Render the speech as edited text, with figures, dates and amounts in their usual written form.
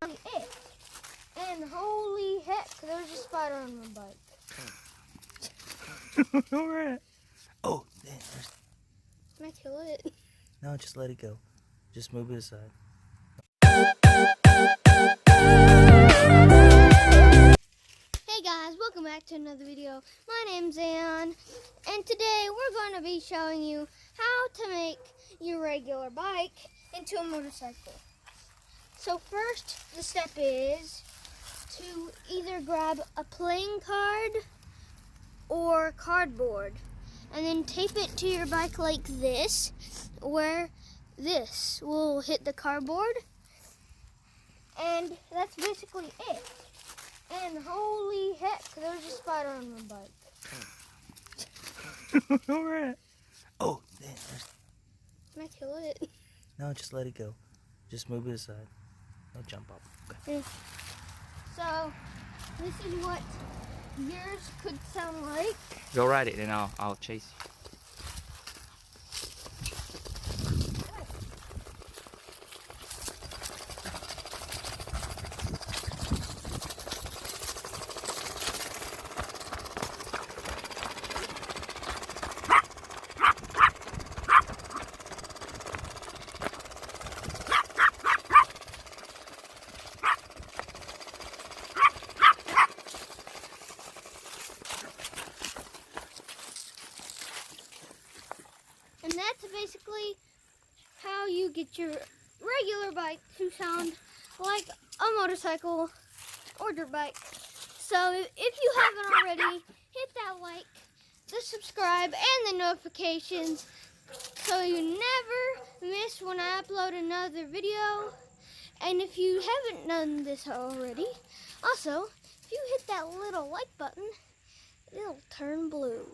it. And holy heck, there's a spider on my bike. Alright. Oh, damn. Can I kill it? No, just let it go. Just move it aside. Hey guys, welcome back to another video. My name's Ayan, and today we're going to be showing you how to make your regular bike into a motorcycle. So first, the step is to either grab a playing card or cardboard and then tape it to your bike like this, where this will hit the cardboard, and that's basically it. And holy heck, there's a spider on my bike. Alright. Oh, damn. Can I kill it? No, just let it go. Just move it aside. Don't jump up. Okay. So, this is what yours could sound like. Go ride it and I'll chase you. And that's basically how you get your regular bike to sound like a motorcycle or dirt bike. So if you haven't already, hit that like, the subscribe, and the notifications so you never miss when I upload another video. And if you haven't done this already, also, if you hit that little like button, it'll turn blue.